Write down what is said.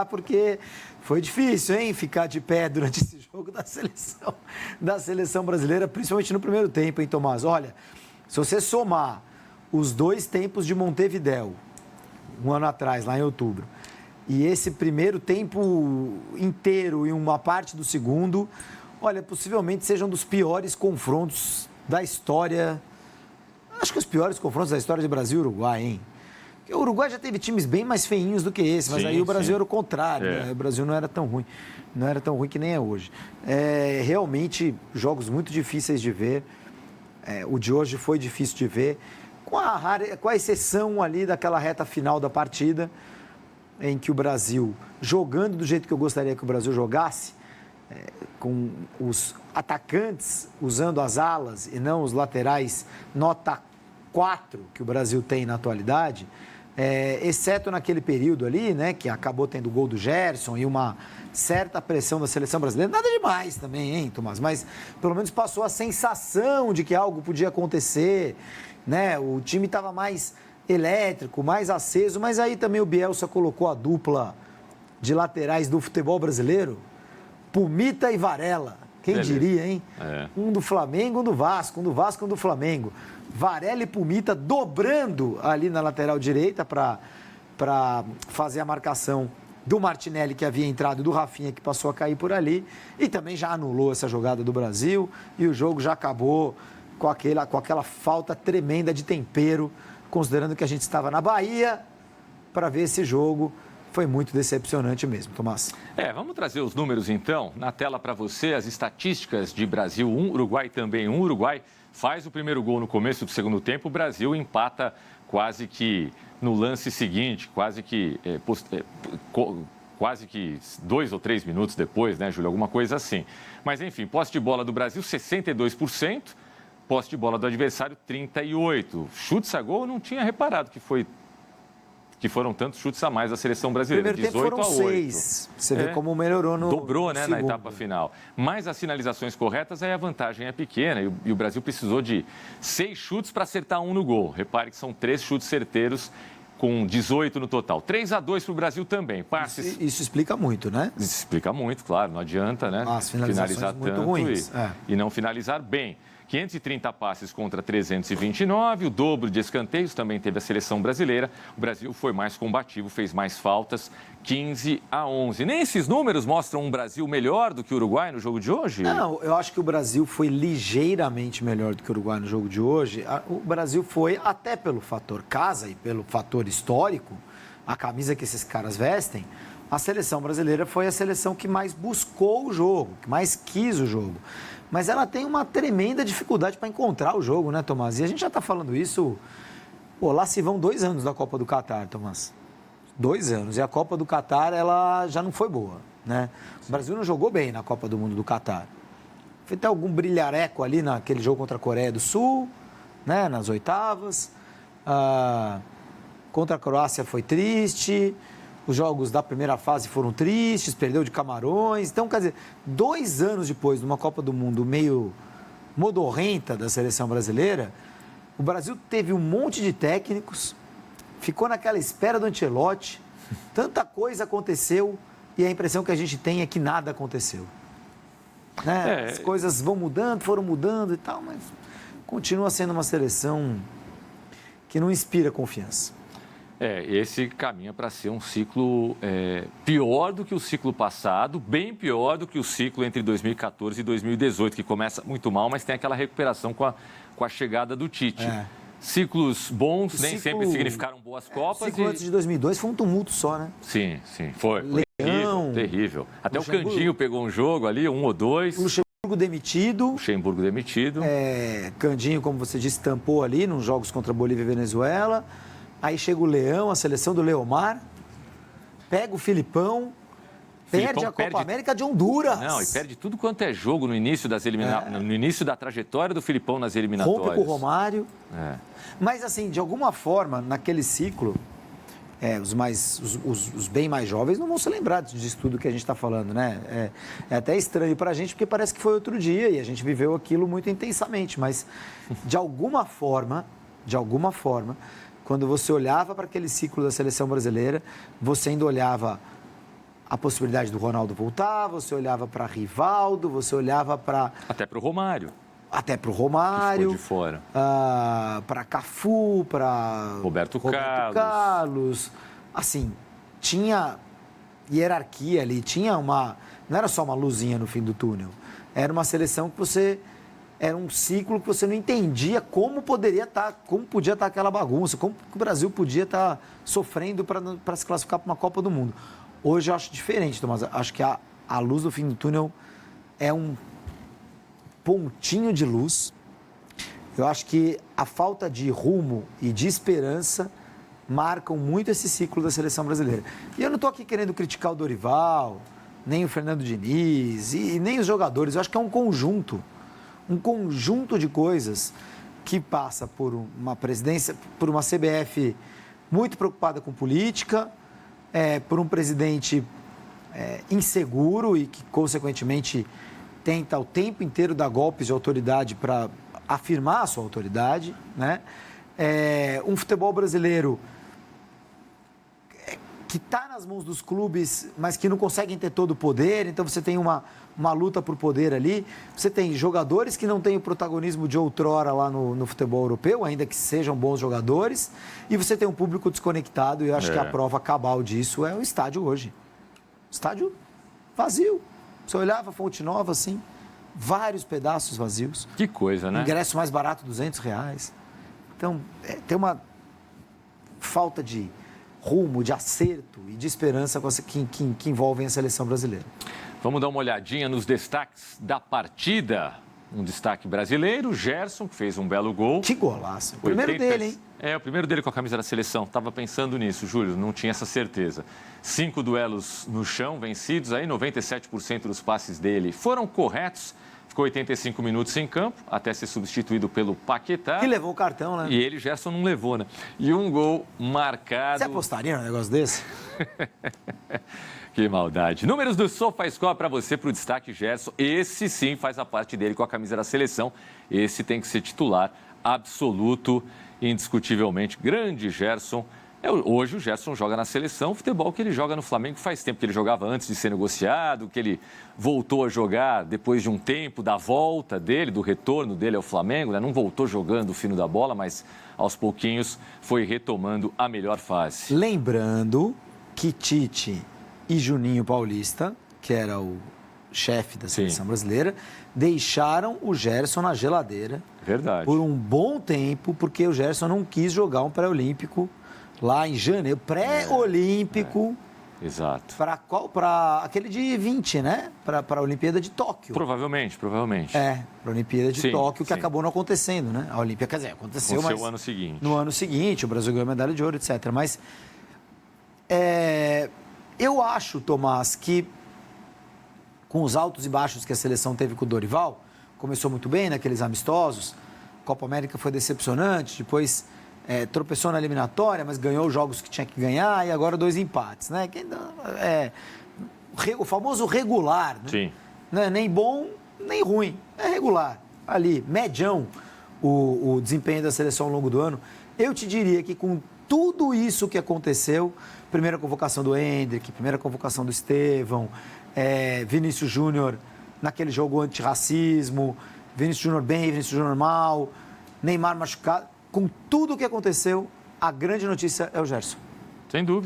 porque foi difícil, hein, ficar de pé durante esse jogo da seleção brasileira, principalmente no primeiro tempo, hein, Tomás? Olha, se você somar os 2 tempos de Montevidéu, um ano atrás, lá em outubro, e esse primeiro tempo inteiro e uma parte do segundo, olha, possivelmente sejam dos piores confrontos da história. Acho que os piores confrontos da história de Brasil e Uruguai, hein? Porque o Uruguai já teve times bem mais feinhos do que esse, mas aí o Brasil era o contrário, né? O Brasil não era tão ruim. Não era tão ruim que nem é hoje. Realmente, jogos muito difíceis de ver. O de hoje foi difícil de ver, com a exceção ali daquela reta final da partida, em que o Brasil, jogando do jeito que eu gostaria que o Brasil jogasse, com os atacantes usando as alas e não os laterais nota 4 que o Brasil tem na atualidade, exceto naquele período ali, né, que acabou tendo o gol do Gerson e uma certa pressão da seleção brasileira. Nada demais também, hein, Tomás? Mas pelo menos passou a sensação de que algo podia acontecer, né? O time estava mais elétrico, mais aceso, mas aí também o Bielsa colocou a dupla de laterais do futebol brasileiro, Pumita e Varela. Quem diria, hein? Um do Flamengo, um do Vasco, um do Vasco, um do Flamengo. Varela e Pumita dobrando ali na lateral direita para fazer a marcação do Martinelli, que havia entrado, e do Rafinha, que passou a cair por ali. E também já anulou essa jogada do Brasil e o jogo já acabou com aquela falta tremenda de tempero, considerando que a gente estava na Bahia para ver esse jogo. Foi muito decepcionante mesmo, Tomás. Vamos trazer os números então. Na tela para você, as estatísticas de Brasil 1, Uruguai também 1. Uruguai faz o primeiro gol no começo do segundo tempo, o Brasil empata quase que no lance seguinte, quase que 2 ou 3 minutos depois, né, Júlio? Alguma coisa assim. Mas enfim, posse de bola do Brasil 62%, posse de bola do adversário 38%. Chutes a gol, eu não tinha reparado que foram tantos chutes a mais da seleção brasileira, primeiro 18 tempo foram 6. Você vê como melhorou no Dobrou, né, segundo. na etapa final. Mas as finalizações corretas, aí a vantagem é pequena. E o Brasil precisou de 6 chutes para acertar 1 no gol. Repare que são 3 chutes certeiros com 18 no total. 3-2 para o Brasil também. Passes... Isso explica muito, né? Isso explica muito, claro. Não adianta, né? As finalizar muito tanto ruins. E não finalizar bem. 530 passes contra 329, o dobro de escanteios também teve a seleção brasileira. O Brasil foi mais combativo, fez mais faltas, 15-11. Nem esses números mostram um Brasil melhor do que o Uruguai no jogo de hoje? Não, eu acho que o Brasil foi ligeiramente melhor do que o Uruguai no jogo de hoje. O Brasil foi, até pelo fator casa e pelo fator histórico, a camisa que esses caras vestem, a seleção brasileira foi a seleção que mais buscou o jogo, que mais quis o jogo. Mas ela tem uma tremenda dificuldade para encontrar o jogo, né, Tomás? E a gente já está falando isso... lá se vão 2 anos da Copa do Catar, Tomás. 2 anos. E a Copa do Catar, ela já não foi boa, né? O Brasil não jogou bem na Copa do Mundo do Catar. Foi até algum brilhareco ali naquele jogo contra a Coreia do Sul, né, nas oitavas. Contra a Croácia foi triste... Os jogos da primeira fase foram tristes, perdeu de Camarões. Então, quer dizer, 2 anos depois de uma Copa do Mundo meio modorrenta da seleção brasileira, o Brasil teve um monte de técnicos, ficou naquela espera do Ancelotti, tanta coisa aconteceu e a impressão que a gente tem é que nada aconteceu. Né? As coisas vão mudando, foram mudando e tal, mas continua sendo uma seleção que não inspira confiança. Esse caminha para ser um ciclo pior do que o ciclo passado, bem pior do que o ciclo entre 2014 e 2018, que começa muito mal, mas tem aquela recuperação com a chegada do Tite. Ciclos bons nem sempre significaram boas Copas. O ciclo antes de 2002 foi um tumulto só, né? Sim, foi terrível. Até o Candinho pegou um jogo ali, 1 ou 2. Luxemburgo demitido. Candinho, como você disse, tampou ali nos jogos contra Bolívia e Venezuela. Aí chega o Leão, a seleção do Leomar, pega o Filipão, perde a Copa América de Honduras. Não, e perde tudo quanto é jogo no início no início da trajetória do Filipão nas eliminatórias. Rompe com o Romário. Mas, assim, de alguma forma, naquele ciclo, os bem mais jovens não vão se lembrar disso tudo que a gente está falando, né? É até estranho para a gente, porque parece que foi outro dia e a gente viveu aquilo muito intensamente. Mas, de alguma forma, quando você olhava para aquele ciclo da seleção brasileira, você ainda olhava a possibilidade do Ronaldo voltar, você olhava para Rivaldo, você olhava para... Até para o Romário. Até para o Romário. Que ficou de fora. Para Cafu, para Roberto Carlos. Assim, tinha hierarquia ali, tinha uma... Não era só uma luzinha no fim do túnel. Era uma seleção que você... Era um ciclo que você não entendia como poderia estar, como podia estar aquela bagunça, como o Brasil podia estar sofrendo para se classificar para uma Copa do Mundo. Hoje eu acho diferente, Tomás. Acho que a luz do fim do túnel é um pontinho de luz. Eu acho que a falta de rumo e de esperança marcam muito esse ciclo da seleção brasileira. E eu não estou aqui querendo criticar o Dorival, nem o Fernando Diniz e nem os jogadores. Eu acho que é um conjunto de coisas que passa por uma presidência, por uma CBF muito preocupada com política, por um presidente inseguro e que, consequentemente, tenta o tempo inteiro dar golpes de autoridade para afirmar a sua autoridade, né? Um futebol brasileiro que está nas mãos dos clubes, mas que não conseguem ter todo o poder, então você tem uma luta por poder ali, você tem jogadores que não têm o protagonismo de outrora lá no futebol europeu, ainda que sejam bons jogadores, e você tem um público desconectado, e eu acho que a prova cabal disso é o estádio hoje. Estádio vazio. Você olhava a Fonte Nova, assim, vários pedaços vazios. Que coisa, né? Ingresso mais barato, R$200. Então, tem uma falta de rumo, de acerto e de esperança que envolvem a seleção brasileira. Vamos dar uma olhadinha nos destaques da partida. Um destaque brasileiro, Gerson, que fez um belo gol. Que golaço. O primeiro dele, hein? O primeiro dele com a camisa da seleção. Estava pensando nisso, Júlio, não tinha essa certeza. 5 duelos no chão vencidos, aí 97% dos passes dele foram corretos. Ficou 85 minutos em campo, até ser substituído pelo Paquetá. Que levou o cartão, né? E ele, Gerson, não levou, né? E um gol marcado... Você apostaria num negócio desse? Que maldade. Números do SofaScore para você, para o destaque, Gerson. Esse sim faz a parte dele com a camisa da seleção. Esse tem que ser titular absoluto, indiscutivelmente. Grande Gerson. Hoje o Gerson joga na seleção, o futebol que ele joga no Flamengo faz tempo que ele jogava antes de ser negociado, que ele voltou a jogar depois de um tempo da volta dele, do retorno dele ao Flamengo, né? Não voltou jogando o fino da bola, mas aos pouquinhos foi retomando a melhor fase. Lembrando que Tite e Juninho Paulista, que era o chefe da seleção brasileira, deixaram o Gerson na geladeira. Verdade. Por um bom tempo, porque o Gerson não quis jogar um pré-olímpico lá em janeiro, pré-olímpico. Exato. Para aquele de 20, né? Para a Olimpíada de Tóquio. Provavelmente. Para a Olimpíada de Tóquio, que acabou não acontecendo, né? A Olimpíada, quer dizer, aconteceu, mas... no ano seguinte. No ano seguinte, o Brasil ganhou medalha de ouro, etc. Mas eu acho, Tomás, que com os altos e baixos que a seleção teve com o Dorival, começou muito bem naqueles amistosos, Copa América foi decepcionante, depois... tropeçou na eliminatória, mas ganhou os jogos que tinha que ganhar e agora 2 empates, né? O famoso regular, né? Sim. Não é nem bom, nem ruim. É regular. Ali, medião, o desempenho da seleção ao longo do ano. Eu te diria que com tudo isso que aconteceu, primeira convocação do Endrick, primeira convocação do Estevão, Vinícius Júnior naquele jogo antirracismo, Vinícius Júnior bem, Vinícius Júnior mal, Neymar machucado. Com tudo o que aconteceu, a grande notícia é o Gerson. Sem dúvida.